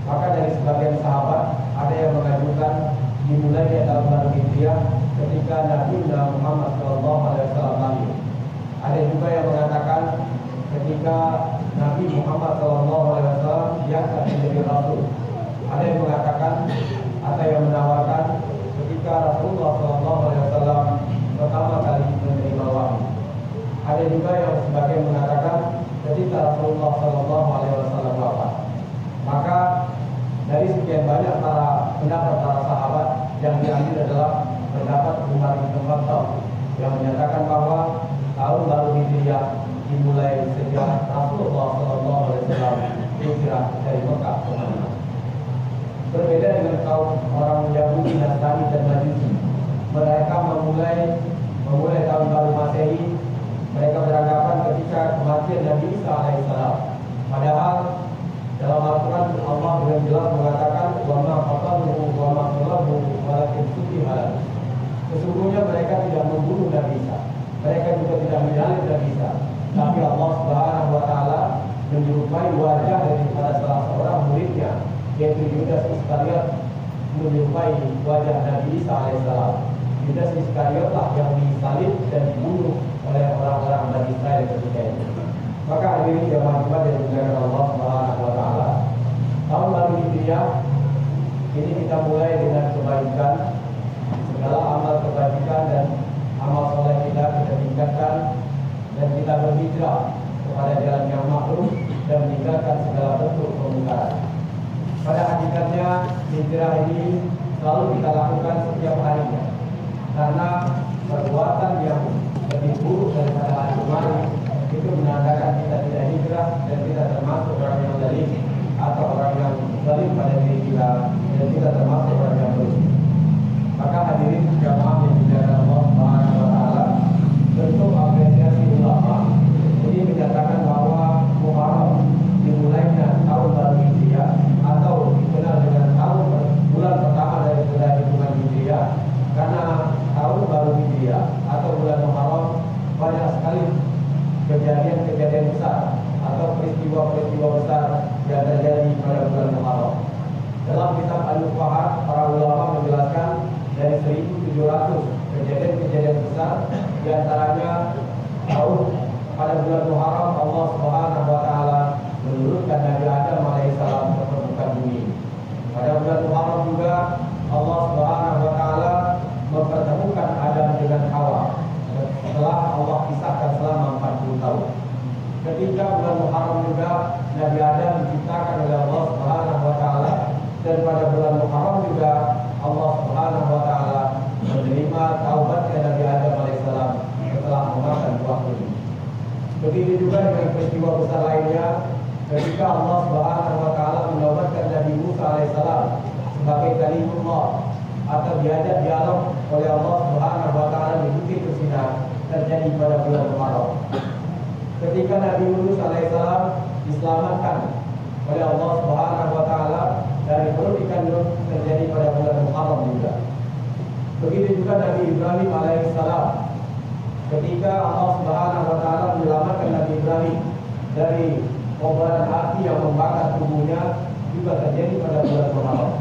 Maka dari sebagian sahabat ada yang mengajukan dimulai di tahun baru Hijriah ketika ketika Nabi Muhammad SAW lahir. Ada juga yang mengatakan ketika Nabi Muhammad SAW diangkat menjadi Rasul. Ada yang mengatakan atau yang menawarkan ketika Rasulullah SAW pertama kali menerima wahyu. Ada juga yang sebagian mengatakan ketika Rasulullah SAW wafat. Maka dari sekian banyak pendapat para sahabat, yang diambil adalah pendapat Umar bin Khattab yang menyatakan bahwa tahun baru Hijriah dimulai sejak Rasulullah SAW hijrah dari Mekah ke Madinah. Berbeda dengan kaum orang Yahudi, Nasrani dan Majusi, mereka memulai tahun baru Masehi. Mereka beranggapan ketika kematian Nabi Isa alaihissalam. Padahal dalam Al-Quran Allah dengan jelas mengatakan wa ma qataluhu wa ma salabuhu walakin syubbiha. Sesungguhnya mereka tidak membunuh Nabi Isa, mereka juga tidak menyalib Nabi Isa, tapi Allah Subhanahu wa taala menyerupai wajah daripada salah seorang muridnya, yaitu Yudas Iskariot, menyerupai wajah Nabi Isa alaihissalam. Yudas Iskariot lah yang disalib dan dibunuh oleh orang-orang Bani Israel ketika itu. Maka hadirin jamaah Jumat yang dimuliakan Allah Subhanahu wa taala, tahun baru Hijriah ini kita mulai dengan kebaikan. Segala amal kebajikan dan amal soleh kita tingkatkan, dan kita berhijrah kepada jalan yang makhluk dan meninggalkan segala bentuk kemungkaran. Pada hakikatnya hijrah ini selalu kita lakukan setiap harinya, karena perbuatan yang lebih buruk daripada hari kemarin itu menandakan kita tidak hijrah dan kita termasuk orang yang zalim atau orang yang zalim pada diri kita, dan kita termasuk orang yang buruk. Maka hadirin jamaah yang dimuliakan Allah Subhanahu wa taala, bentuk apresiasi ulama ini menyatakan bahwa Muharram dimulainya tahun baru Hijriah atau dikenal dengan bulan pertama dari bulan hitungan Hijriah, karena tahun baru Hijriah atau bulan Muharram banyak sekali kejadian-kejadian besar atau peristiwa-peristiwa besar yang terjadi pada bulan Muharram. Dalam kitab Al-Fuqaha, para ulama menjelaskan dari 1.700 kejadian-kejadian besar, diantaranya pada bulan Muharram Allah Subhanahu wa taala menurunkan Nabi Adam alaihissalam ke permukaan bumi. Pada bulan Muharram juga Allah Subhanahu wa taala mempertemukan Adam dengan Hawa setelah Allah pisahkan selama 40 tahun. Ketika bulan Muharram juga Nabi Adam diciptakan oleh Allah Subhanahu wa taala, dan pada bulan Muharram juga Allah Subhanahu wa taala menerima taubatnya Nabi Adam alaihissalam setelah memakan buah kurma. Begitu juga dengan peristiwa besar lainnya, ketika Allah Subhanahu wa taala menaubatkan Nabi Musa alaihissalam sebagai kalimullah atau diajak dialog oleh Allah Subhanahu wa taala di Bukit Sinai, terjadi pada bulan Muharram. Ketika Nabi Yunus alaihissalam diselamatkan oleh Allah Subhanahu wa taala dari perut ikan Nun, terjadi pada bulan Muharram juga. Begitu juga Nabi Ibrahim alaihissalam, ketika Allah Subhanahu wa taala menyelamatkan Nabi Ibrahim dari kobaran api yang membakar tubuhnya, juga terjadi pada bulan Muharram.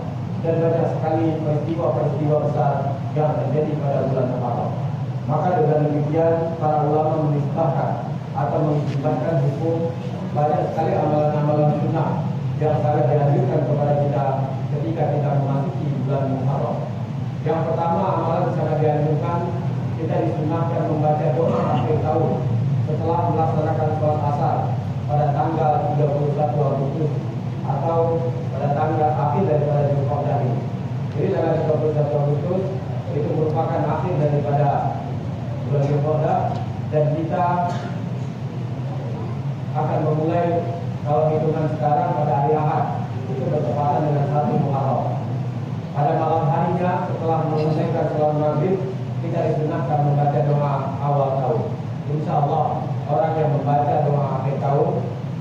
Dan banyak sekali peristiwa-peristiwa besar yang terjadi pada bulan Muharram. Maka dengan demikian para ulama menisbahkan atau mengisbatkan hukum banyak sekali amalan-amalan sunnah yang sangat dianjurkan kepada kita ketika kita memasuki bulan Muharram. Yang pertama, amalan sangat dianjurkan, kita disunnahkan membaca doa akhir tahun setelah melaksanakan sholat asar pada tanggal 31 Agustus atau pada tanggal akhir daripada Zulqa'dah ini. Jadi tanggal 31 Agustus itu merupakan akhir daripada bulan Zulqa'dah, dan kita akan memulai, kalau hitungan sekarang pada hari Ahad, itu bertepatan dengan 1 Muharram. Pada malam harinya setelah menunaikan sholat maghrib, kita disunahkan membaca doa awal tahun. Insya Allah orang yang membaca doa akhir tahun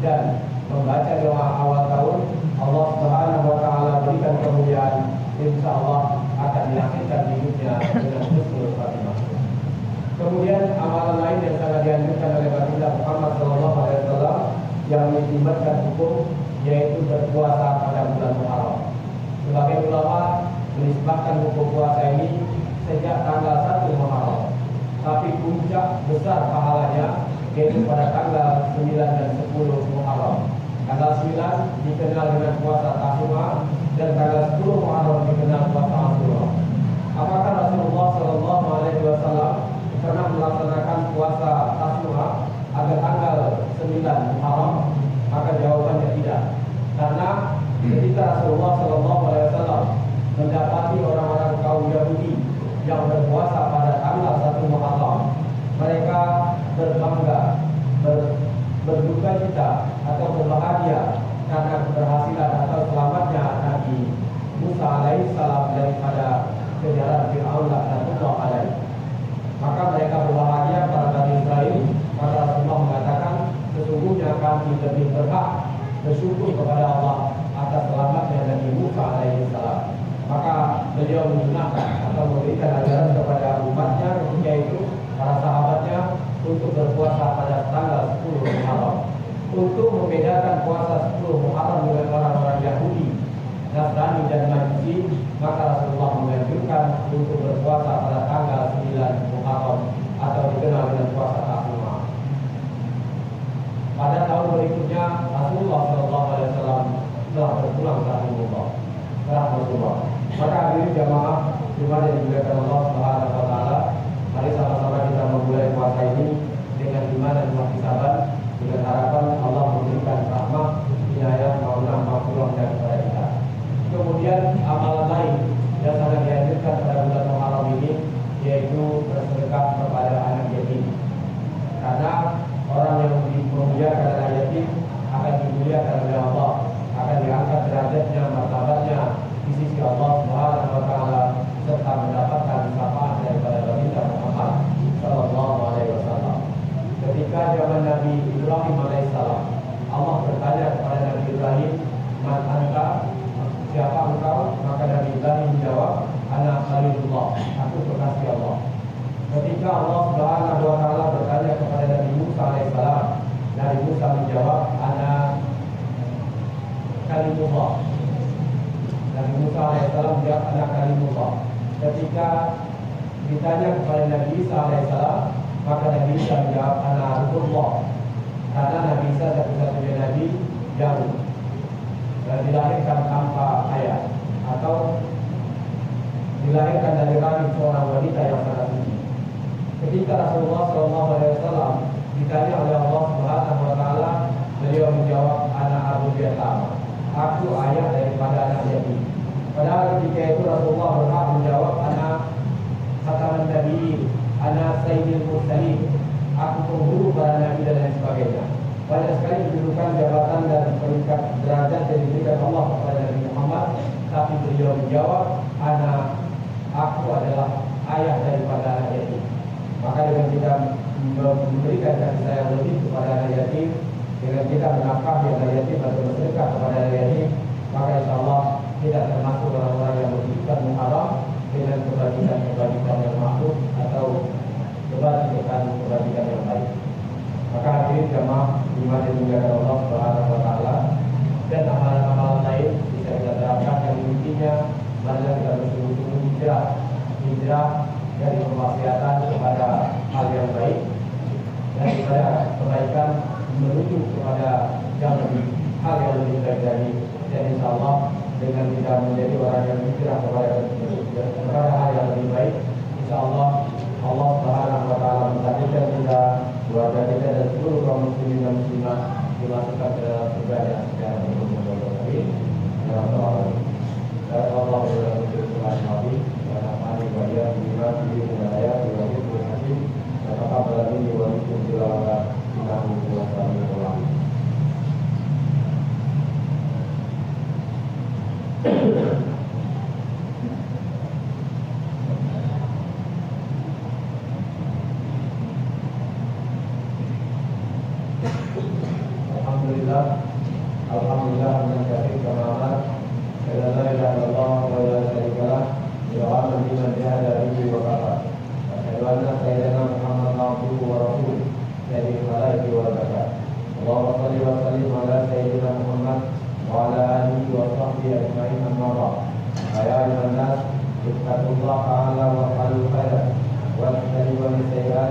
dan membaca doa awal tahun, Allah Subhanahu wa taala berikan kemuliaan, insya Allah akan diakhirkan hidupnya dengan husnul khatimah. Kemudian amalan lain yang sangat dianjurkan oleh Baginda Muhammad SAW yang melibatkan hukum, yaitu berpuasa pada bulan Muharram. Sebagai ulama menisbahkan hukum puasa ini sejak tanggal 1 tapi puncak besar pahalanya yaitu pada tanggal 9 dan 10 Muharram. Tanggal 9 dikenal dengan puasa Tasyura dan tanggal 10 Muharram dikenal puasa Asyura. Apakah Rasulullah SAW pernah melaksanakan puasa Tasyura pada tanggal 9 Muharram? Maka jawabannya tidak. Karena ketika Rasulullah SAW mendapati orang-orang kaum Yahudi yang berpuasa pada tanggal 1 Muharram, mereka berbangga, berduka cita atau berbahagia karena keberhasilan atau selamatnya Nabi Musa alaihissalam daripada kejaran Fir'aun laknatullah alaihi. Maka mereka berbahagia para Bani Israel. Maka Rasulullah mengatakan, sesungguhnya kami lebih berhak bersyukur kepada Allah atas selamatnya Nabi Musa alaihissalam. Maka beliau menggunakan atau memberikan ajaran kepada umatnya ketika itu, para sahabatnya, untuk berpuasa pada tanggal 10 Muharram. Untuk membedakan puasa 10 Muharram dengan orang-orang Yahudi, Nasrani dan Majusi, maka Rasulullah menganjurkan untuk berpuasa pada tanggal 9 Muharram atau dikenal dengan puasa Tasyura. Pada tahun berikutnya Rasulullah SAW telah berpulang ke Rasulullah. Maka hadirin jamaah Jumat yang dimuliakan Allah Subhanahu wa taala, mari sama-sama kita memulai puasa ini dengan iman dan ihtisaban, dengan harapan Allah memberikan rahmat, inayah, maunah, maghfirah kepada kita. Kemudian amalan lain yang sangat dianjurkan pada bulan Muharram ini yaitu bersedekah kepada anak yatim. Karena orang yang memuliakan anak yatim akan dimuliakan oleh Allah, akan diangkat derajatnya, martabatnya di sisi Allah Subhanahu wa taala, serta mendapatkan syafaat daripada baginda Muhammad sallallahu alaihi wasallam. Ketika zaman Nabi Ibrahim alaihissalam, Allah bertanya kepada Nabi Ibrahim, "Man anta?" Siapa engkau? Maka Nabi Ibrahim menjawab, "Ana Khalilullah," aku kekasih Allah. Ketika Allah Subhanahu wa taala bertanya kepada Nabi Musa alaihissalam, Nabi Musa menjawab, "Ana Kalimullah." Nabi Musa alaihissalam menjawab, "Ana Kalimullah." Ketika ditanya kepada Nabi Isa alaihissalam, maka Nabi Isa menjawab, "Ana Abdullah." Karena Nabi Isa satu-satunya Nabi yang dilahirkan tanpa ayah atau dilahirkan dari rahim seorang wanita yang sangat suci. Ketika Rasulullah SAW ditanya oleh Allah Subhanahu wa taala, beliau menjawab, "Ana Abul Yatam." Aku ayah daripada anak yatim. Padahal ketika itu Rasulullah berhak menjawab, "Ana khataman nabiyyin, ana sayyidul mursalin." Aku penghulu para nabi dan lain sebagainya. Banyak sekali kedudukan, jabatan dan peringkat derajat yang diberikan Allah kepada Nabi Muhammad, tapi beliau menjawab, aku adalah ayah daripada anak yatim. Maka dengan kita memberikan kasih sayang lebih kepada anak yatim, dengan kita menafkahi anak yatim atau bersedekah kepada anak yatim, maka insya Allah kita termasuk orang-orang yang menunjukkan Muharram dengan kebajikan yang makhluk atau kebajikan yang baik. Maka hadirin jamaah iman yang dimuliakan Allah Subhanahu wa taala, dan amalan-amalan lain bisa kita terapkan yang intinya marilah kita bersungguh-sungguh hijrah dari kemaksiatan kepada hal yang baik, daripada kebaikan menuju kepada hal yang lebih baik dari. Dan insya Allah dengan kita menjadi orang yang hijrah kepada hal yang lebih baik, insya Allah Allah Subhanahu wa taala menjadikan kita, keluarga kita dan seluruh kaum muslimin dan muslimat dimasukkan ke dalam surga secara berkumpul-kumpul. Ya Allah. Ya Allah, ya Allah, ya Rahman, ya Rahim, ya Rahim, ya Rahim, ya Rahim, ya taqabbal minni wa minkum tilawata innahu huwas samiul alim. Alhamdulillah hamdan katsiran kama amara, la ilaha illallah wa la syarika lah, ilahan liman jahada bihi wa kafa. Asyhadu anna sayyidina Muhammadan abduhu wa rasuluh, sayyidil malaikati wal malaikati. Allahumma shalli wa sallim ala sayyidina Muhammad wa ala alihi wa sahbihi ajma'in, amma ba'd. Ya ayyuhan nas, ittaqullaha ta'ala wa qulu khairan wa ijtanibu min sayyi'ati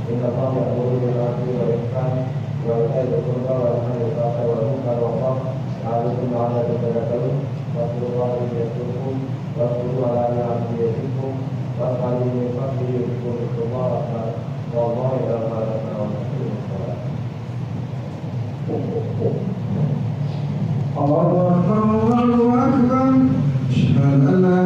Inna Allah ya'muru bil 'adli wal ihsan wa ita'i dzil qurba wa yanha 'anil fahsya'i wal munkar wal baghi ya'idhukum la'allakum tadhakkarun Wassallallahu alaihi wasallam Wassallallahu alaihi wasallam Wassallallahu alaihi wasallam Wallahu Allahu Akbar, Allahu Akbar. Asyhadu an la